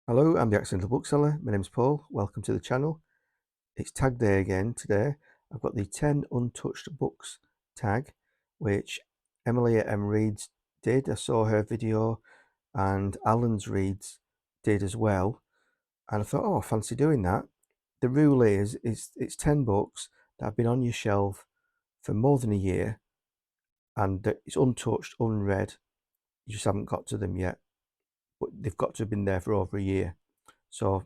Hello, I'm the Accidental Bookseller. My name's Paul. Welcome to the channel. It's tag day again today. I've got the 10 Untouched Books tag, which Emily at Reads did. I saw her video, and Alan's Reads did as well. And I thought, oh, I fancy doing that. The rule is it's 10 books that have been on your shelf for more than a year, and that it's untouched, unread. You just haven't got to them yet, but they've got to have been there for over a year. So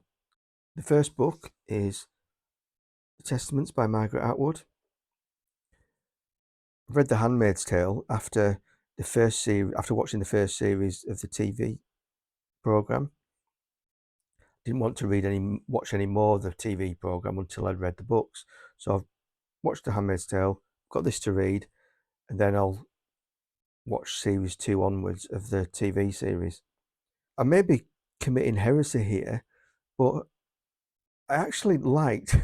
the first book is The Testaments by Margaret Atwood. I've read The Handmaid's Tale after watching the first series of the TV program. Didn't want to watch any more of the TV program until I'd read the books. So I've watched The Handmaid's Tale, got this to read, and then I'll watch series 2 onwards of the TV series. I may be committing heresy here, but I actually liked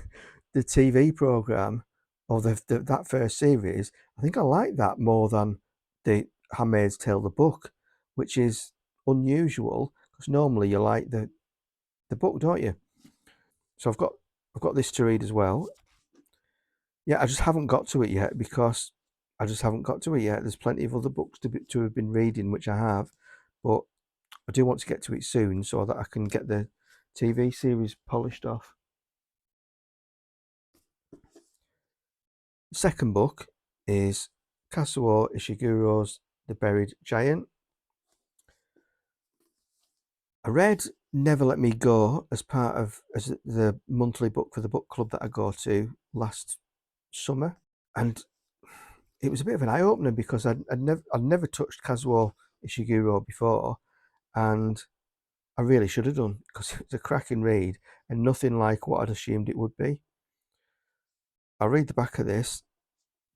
the TV program or that first series. I think I like that more than the Handmaid's Tale, the book, which is unusual because normally you like the book, don't you? So I've got this to read as well. Yeah, I just haven't got to it yet because I just haven't got to it yet. There's plenty of other books to have been reading, which I have, but I do want to get to it soon so that I can get the TV series polished off. The second book is Kazuo Ishiguro's The Buried Giant. I read Never Let Me Go as the monthly book for the book club that I go to last summer, and it was a bit of an eye opener because I'd never touched Kazuo Ishiguro before, and I really should have done because it's a cracking read and nothing like what I'd assumed it would be. I'll read the back of this.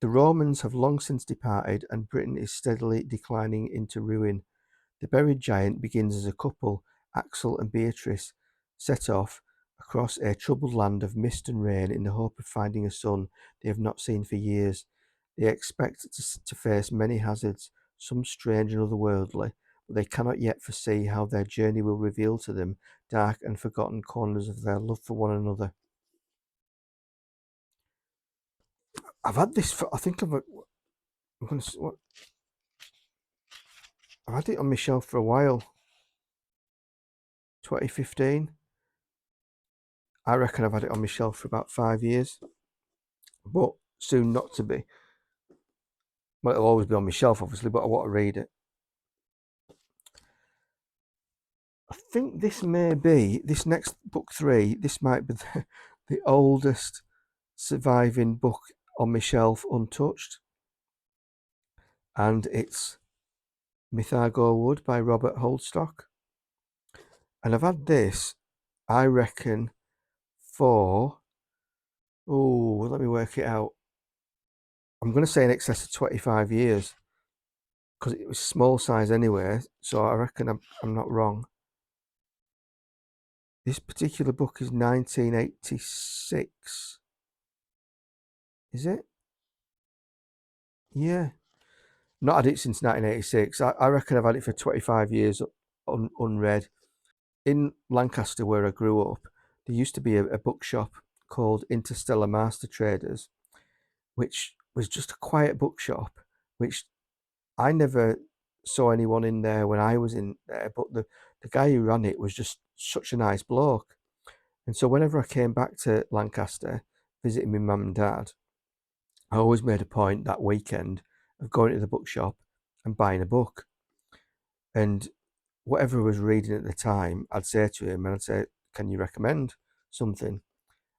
The Romans have long since departed, and Britain is steadily declining into ruin. The Buried Giant begins as a couple, Axel and Beatrice, set off across a troubled land of mist and rain in the hope of finding a son they have not seen for years. They expect to face many hazards, some strange and otherworldly, but they cannot yet foresee how their journey will reveal to them dark and forgotten corners of their love for one another. I've had this for, I think I'm going to, what, I've had it on my shelf for a while. 2015. I reckon I've had it on my shelf for about 5 years, but soon not to be. Well, it'll always be on my shelf, obviously, but I want to read it. I think this next book 3, this might be the oldest surviving book on my shelf untouched. And it's Mythago Wood by Robert Holdstock. And I've had this, I reckon, for, let me work it out. I'm going to say in excess of 25 years because it was small size anyway, so I reckon I'm not wrong. This particular book is 1986. Is it? Yeah. Not had it since 1986. I reckon I've had it for 25 years unread. In Lancaster, where I grew up, there used to be a bookshop called Interstellar Master Traders, which was just a quiet bookshop, which I never saw anyone in there when I was in there, but the guy who ran it was just such a nice bloke. And so whenever I came back to Lancaster, visiting my mum and dad, I always made a point that weekend of going to the bookshop and buying a book. And whatever I was reading at the time, I'd say to him, and I'd say, can you recommend something?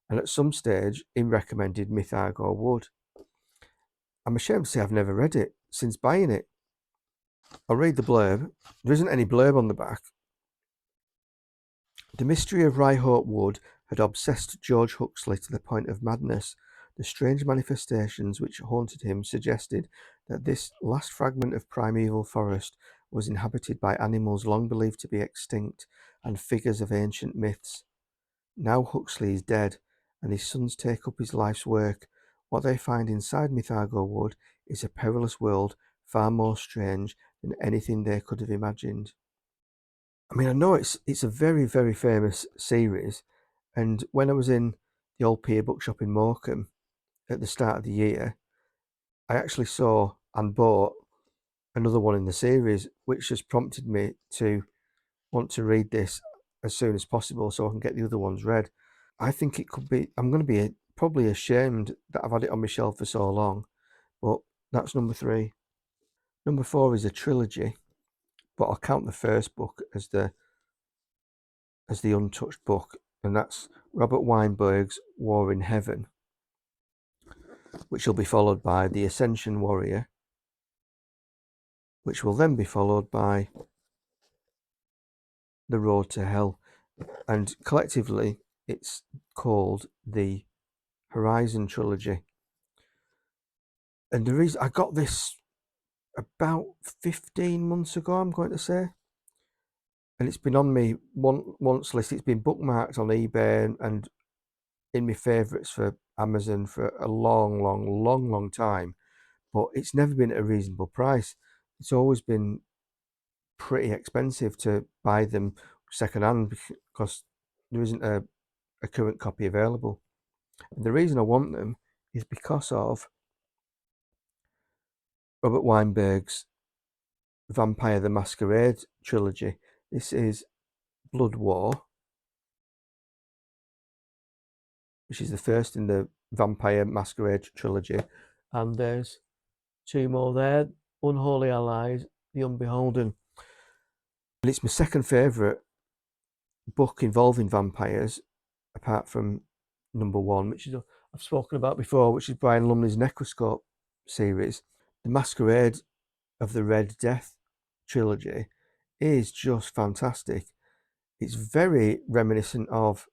And at some stage, he recommended Mythago Wood. I'm ashamed to say I've never read it since buying it. I'll read the blurb. There isn't any blurb on the back. The mystery of Ryhope Wood had obsessed George Huxley to the point of madness. The strange manifestations which haunted him suggested that this last fragment of primeval forest was inhabited by animals long believed to be extinct and figures of ancient myths. Now Huxley is dead, and his sons take up his life's work. What they find inside Mythago Wood is a perilous world far more strange than anything they could have imagined. I mean, I know it's a very, very famous series, and when I was in the old Pier bookshop in Morecambe at the start of the year, I actually saw and bought another one in the series, which has prompted me to want to read this as soon as possible so I can get the other ones read. I think it could be, I'm going to be probably ashamed that I've had it on my shelf for so long, but that's number 3. Number 4 is a trilogy, but I'll count the first book as the untouched book, and that's Robert Weinberg's War in Heaven, which will be followed by The Ascension Warrior, which will then be followed by The Road to Hell, and collectively it's called the Horizon Trilogy. And the reason I got this about 15 months ago, I'm going to say, and it's been on me once list. It's been bookmarked on eBay and in my favourites for Amazon for a long time, but it's never been at a reasonable price. It's always been pretty expensive to buy them secondhand because there isn't a current copy available. And the reason I want them is because of Robert Weinberg's Vampire the Masquerade trilogy. This is Blood War, which is the first in the Vampire Masquerade trilogy, and there's 2 more there, Unholy Allies, The Unbeholden. And it's my second favourite book involving vampires, apart from number 1, which is I've spoken about before, which is Brian Lumley's Necroscope series. The Masquerade of the Red Death trilogy is just fantastic. It's very reminiscent of,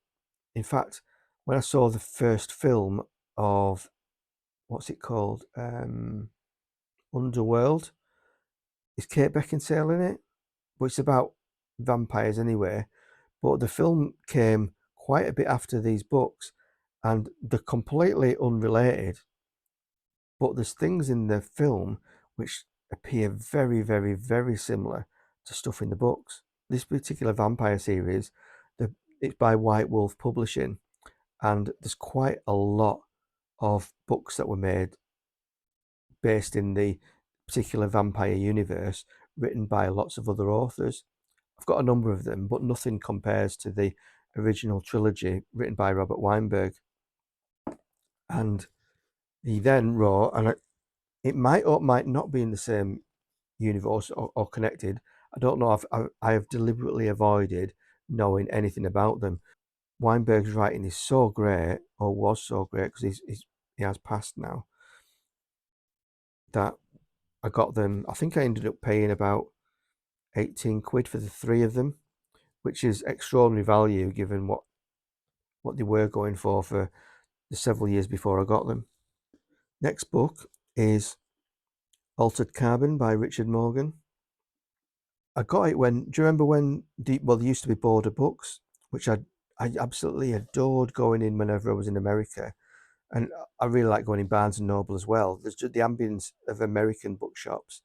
in fact, when I saw the first film of, what's it called? Underworld. Is Kate Beckinsale in it? But it's about vampires anyway. But the film came quite a bit after these books, and they're completely unrelated. But there's things in the film which appear very, very, very similar to stuff in the books. This particular vampire series, it's by White Wolf Publishing, and there's quite a lot of books that were made based in the particular vampire universe, written by lots of other authors. I've got a number of them, but nothing compares to the original trilogy written by Robert Weinberg. And he then wrote, and it might or might not be in the same universe or connected. I don't know. I have deliberately avoided knowing anything about them. Weinberg's writing is so great, or was so great, because he has passed now, that I got them. I think I ended up paying about 18 quid for the 3 of them, which is extraordinary value given what they were going for the several years before I got them. Next book is Altered Carbon by Richard Morgan. I got it when, do you remember when, there used to be Border Books, which I absolutely adored going in whenever I was in America. And I really like going in Barnes and Noble as well. There's just the ambience of American bookshops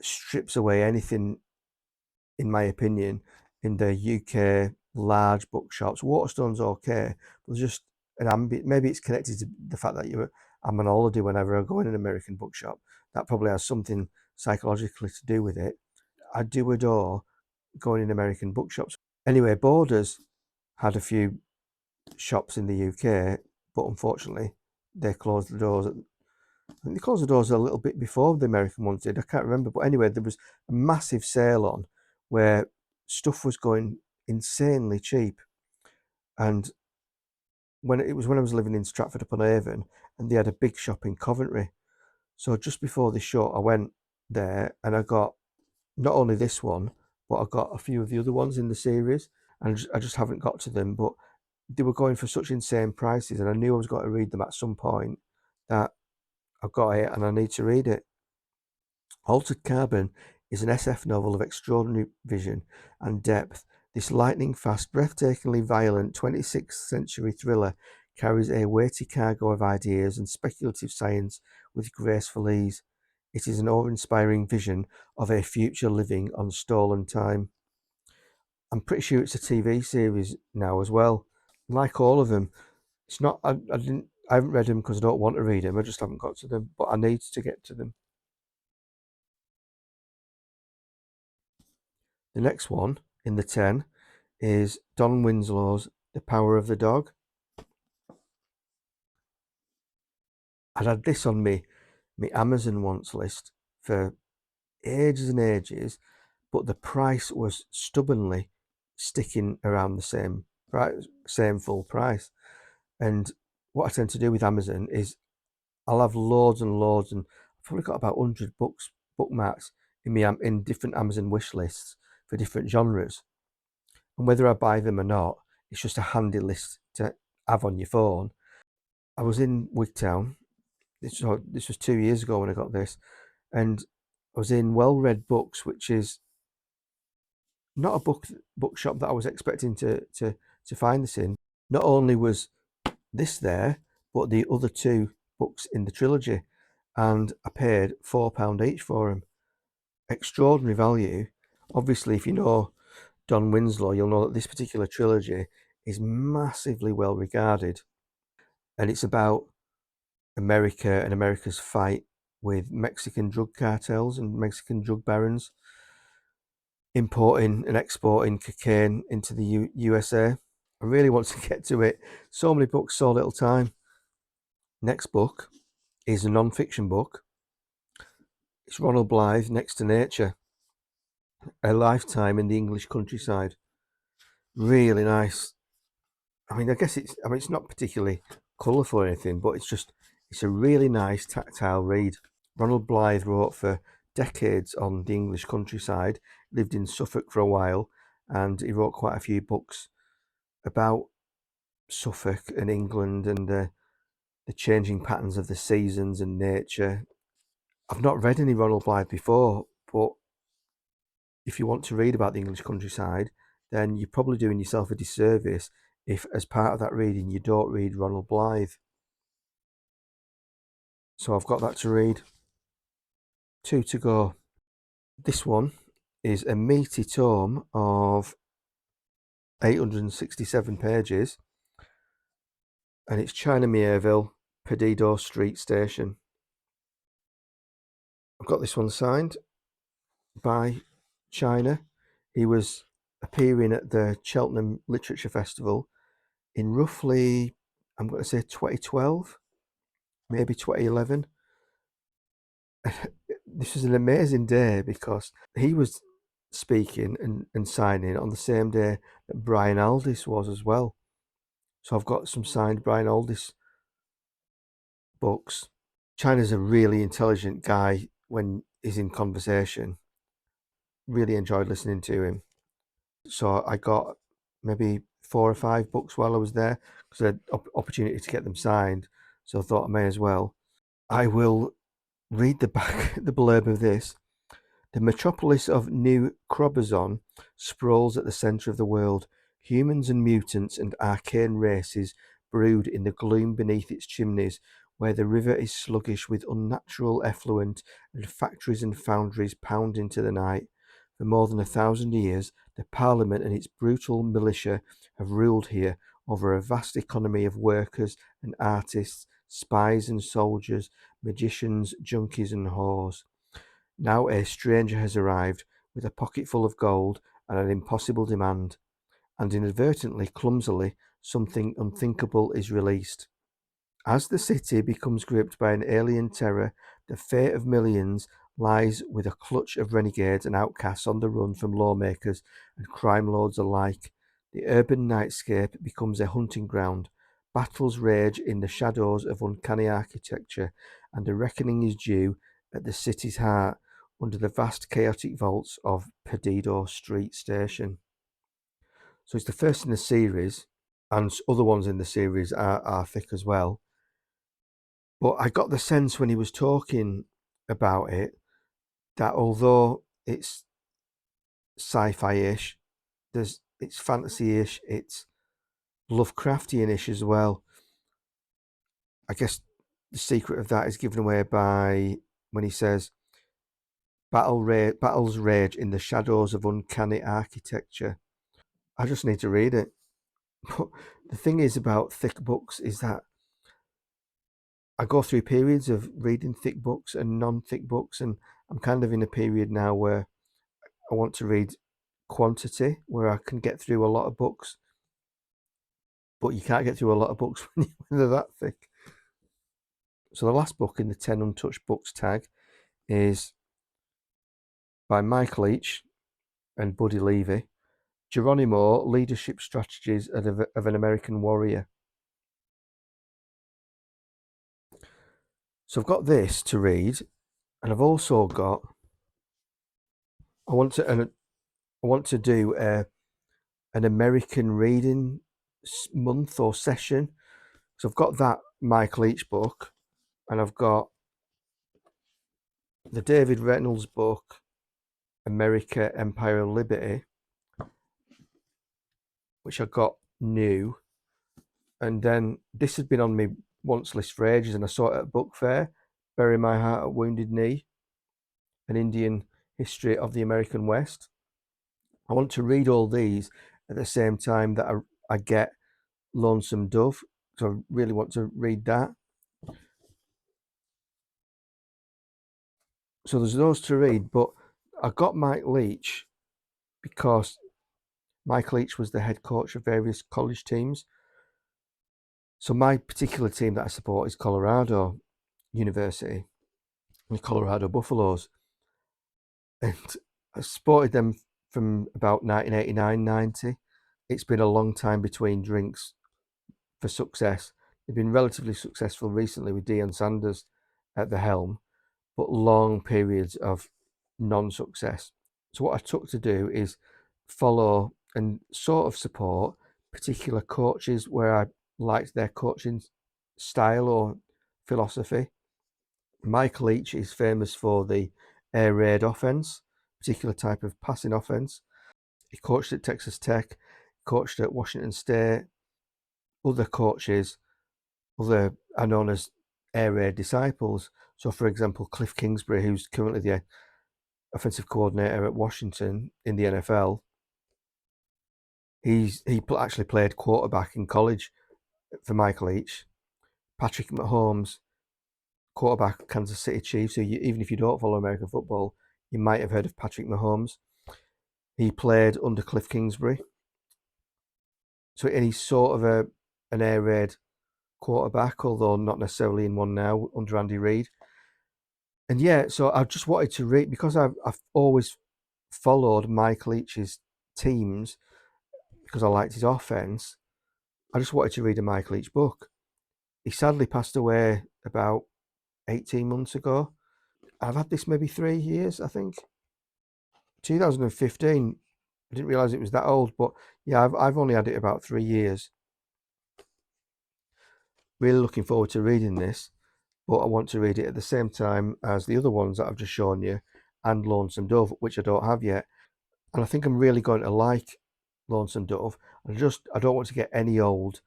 strips away anything, in my opinion, in the UK large bookshops. Waterstone's okay, but there's just an ambient. Maybe it's connected to the fact that I'm on holiday whenever I go in an American bookshop. That probably has something psychologically to do with it. I do adore going in American bookshops. Anyway, Borders had a few shops in the UK, but unfortunately they closed the doors. I think they closed the doors a little bit before the American ones did. I can't remember, but anyway, there was a massive sale on where stuff was going insanely cheap, and when I was living in Stratford upon Avon, and they had a big shop in Coventry. So just before the show, I went there and I got not only this one, but I got a few of the other ones in the series, and I just haven't got to them. But they were going for such insane prices, and I knew I was going to read them at some point, that I've got it and I need to read it. Altered Carbon is an SF novel of extraordinary vision and depth. This lightning-fast, breathtakingly violent 26th century thriller carries a weighty cargo of ideas and speculative science with graceful ease. It is an awe-inspiring vision of a future living on stolen time. I'm pretty sure it's a TV series now as well. Like all of them, it's not. I haven't read them because I don't want to read them. I just haven't got to them, but I need to get to them. The next one in the 10 is Don Winslow's The Power of the Dog. I'd had this on me Amazon wants list for ages and ages, but the price was stubbornly sticking around the same price, same full price. And what I tend to do with Amazon is I'll have loads and loads, and I've probably got about 100 books bookmarks in different Amazon wish lists for different genres. And whether I buy them or not, it's just a handy list to have on your phone. I was in Wigtown. This was 2 years ago when I got this, and I was in Well Read Books, which is not a bookshop that I was expecting to find this in. Not only was this there, but the other two books in the trilogy, and I paid £4 each for them. Extraordinary value. Obviously, if you know Don Winslow, you'll know that this particular trilogy is massively well regarded, and it's about America and America's fight with Mexican drug cartels and Mexican drug barons importing and exporting cocaine into the USA. I really want to get to it. So many books, so little time. Next book is a non-fiction book. It's Ronald Blythe, Next to Nature, A Lifetime in the English Countryside. Really nice. I mean, it's not particularly colourful or anything, but it's a really nice tactile read. Ronald Blythe wrote for decades on the English countryside, lived in Suffolk for a while, and he wrote quite a few books about Suffolk and England and the changing patterns of the seasons and nature. I've not read any Ronald Blythe before, but if you want to read about the English countryside, then you're probably doing yourself a disservice if, as part of that reading, you don't read Ronald Blythe. So I've got that to read. 2 to go. This one is a meaty tome of 867 pages, and it's China Mierville, Perdido Street Station. I've got this one signed by China. He was appearing at the Cheltenham Literature Festival in roughly, I'm going to say 2012, maybe 2011. This was an amazing day because he was speaking and signing on the same day that Brian Aldiss was as well. So I've got some signed Brian Aldiss books. China's a really intelligent guy when he's in conversation. Really enjoyed listening to him. So I got maybe 4 or 5 books while I was there because I had opportunity to get them signed. So I thought I may as well. I will read the back, the blurb of this. The metropolis of New Crobazon sprawls at the centre of the world. Humans and mutants and arcane races brood in the gloom beneath its chimneys, where the river is sluggish with unnatural effluent and factories and foundries pound into the night. For more than 1,000 years, the Parliament and its brutal militia have ruled here over a vast economy of workers and artists, spies and soldiers, magicians, junkies and whores. Now a stranger has arrived with a pocket full of gold and an impossible demand, and inadvertently, clumsily, something unthinkable is released. As the city becomes gripped by an alien terror, the fate of millions lies with a clutch of renegades and outcasts on the run from lawmakers and crime lords alike. The urban nightscape becomes a hunting ground. Battles rage in the shadows of uncanny architecture, and a reckoning is due at the city's heart under the vast chaotic vaults of Perdido Street Station. So it's the first in the series, and other ones in the series are thick as well. But I got the sense when he was talking about it that although it's sci-fi-ish, it's fantasy-ish, it's Lovecraftian-ish as well. I guess the secret of that is given away by when he says, battles rage in the shadows of uncanny architecture. I just need to read it. But the thing is about thick books is that I go through periods of reading thick books and non-thick books, and I'm kind of in a period now where I want to read quantity, where I can get through a lot of books, but you can't get through a lot of books when they're that thick. So the last book in the 10 Untouched Books tag is by Mike Leach and Buddy Levy, Geronimo, Leadership Strategies of an American Warrior. So I've got this to read, and I've also got, I want to do an American reading month or session. So I've got that Mike Leach book, and I've got the David Reynolds book, America, Empire, and Liberty, which I got new. And then this had been on my wants list for ages, and I saw it at a book fair, Bury My Heart at Wounded Knee, an Indian history of the American West. I want to read all these at the same time that I get Lonesome Dove. So I really want to read that. So there's those to read, but I got Mike Leach because Mike Leach was the head coach of various college teams. So my particular team that I support is Colorado University, the Colorado Buffaloes. And I supported them from about 1989-90. It's been a long time between drinks for success. They've been relatively successful recently with Deion Sanders at the helm, but long periods of non-success. So what I took to do is follow and sort of support particular coaches where I liked their coaching style or philosophy. Mike Leach is famous for the air raid offense, particular type of passing offense. He coached at Texas Tech, coached at Washington State. Other coaches, other are known as air raid disciples. So, for example, Cliff Kingsbury, who's currently the offensive coordinator at Washington in the NFL, he actually played quarterback in college for Mike Leach. Patrick Mahomes, quarterback of Kansas City Chiefs. So even if you don't follow American football, you might have heard of Patrick Mahomes. He played under Cliff Kingsbury. So and he's sort of an air raid quarterback, although not necessarily in one now under Andy Reid. And yeah, so I just wanted to read because I've always followed Mike Leach's teams because I liked his offense. I just wanted to read a Mike Leach book. He sadly passed away about 18 months ago. I've had this maybe 3 years, I think. 2015. I didn't realize it was that old, but yeah, I've only had it about 3 years. Really looking forward to reading this, but I want to read it at the same time as the other ones that I've just shown you and Lonesome Dove, which I don't have yet. And I think I'm really going to like Lonesome Dove. I don't want to get any old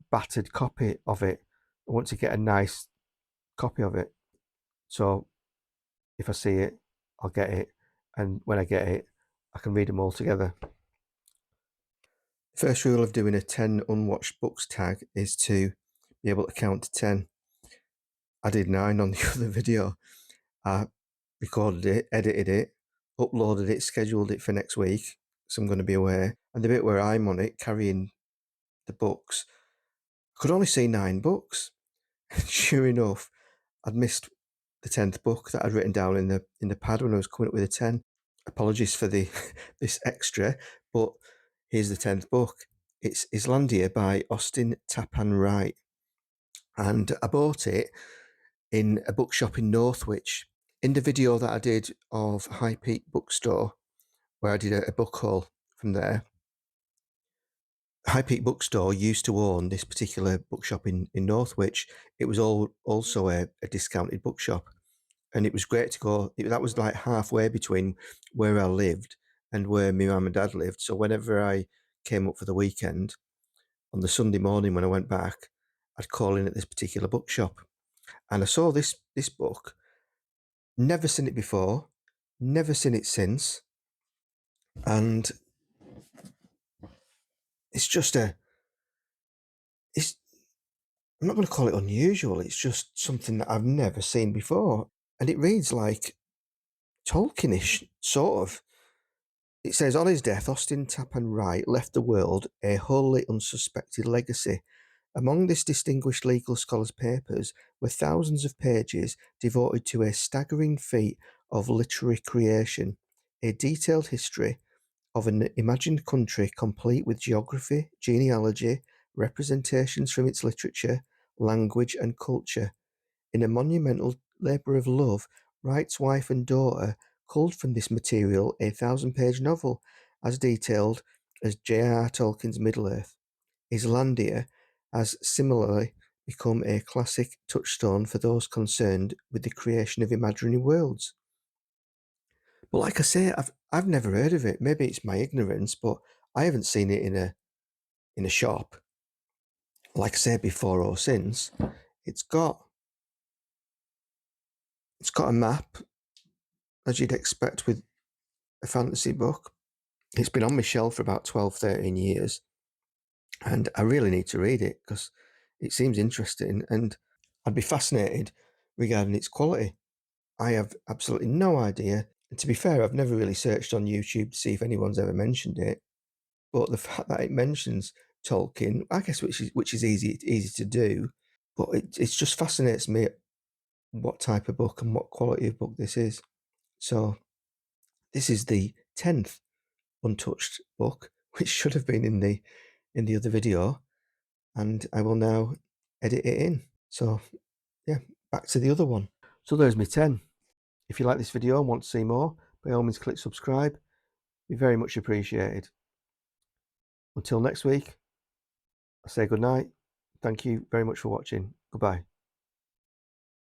battered copy of it. I want to get a nice copy of it. So if I see it, I'll get it. And when I get it, I can read them all together. First rule of doing a 10 unwatched books tag is to be able to count to 10. I did 9 on the other video. I recorded it, edited it, uploaded it, scheduled it for next week, so I'm going to be aware. And the bit where I'm on it, carrying the books, I could only see 9 books. Sure enough, I'd missed the 10th book that I'd written down in the pad when I was coming up with a 10. Apologies for the this extra, but here's the 10th book. It's Islandia by Austin Tappan Wright. And I bought it in a bookshop in Northwich. In the video that I did of High Peak Bookstore, where I did a book haul from there, High Peak Bookstore used to own this particular bookshop in Northwich. It was also a discounted bookshop. And it was great to go. That was like halfway between where I lived and where my mum and dad lived. So whenever I came up for the weekend, on the Sunday morning when I went back, I'd call in at this particular bookshop. And I saw this book. Never seen it before, never seen it since. And it's just I'm not going to call it unusual. It's just something that I've never seen before. And it reads like Tolkienish, sort of. It says, on his death, Austin Tappan Wright left the world a wholly unsuspected legacy. Among this distinguished legal scholar's papers were thousands of pages devoted to a staggering feat of literary creation, a detailed history of an imagined country complete with geography, genealogy, representations from its literature, language, and culture. In a monumental labour of love, Wright's wife and daughter culled from this material a 1,000-page novel, as detailed as J.R.R. Tolkien's Middle-earth. Islandia has similarly become a classic touchstone for those concerned with the creation of imaginary worlds. But like I say, I've never heard of it. Maybe it's my ignorance, but I haven't seen it in a shop. Like I said, before or since. It's got a map, as you'd expect with a fantasy book. It's been on my shelf for about 12, 13 years. And I really need to read it because it seems interesting, and I'd be fascinated regarding its quality. I have absolutely no idea. And to be fair, I've never really searched on YouTube to see if anyone's ever mentioned it. But the fact that it mentions Tolkien, I guess, which is easy to do, but it just fascinates me what type of book and what quality of book this is. So this is the 10th untouched book, which should have been in the other video, and I will now edit it in. So yeah, back to the other one. So there's my 10. If you like this video and want to see more, by all means click subscribe. It'd be very much appreciated. Until next week, I say good night. Thank you very much for watching. Goodbye.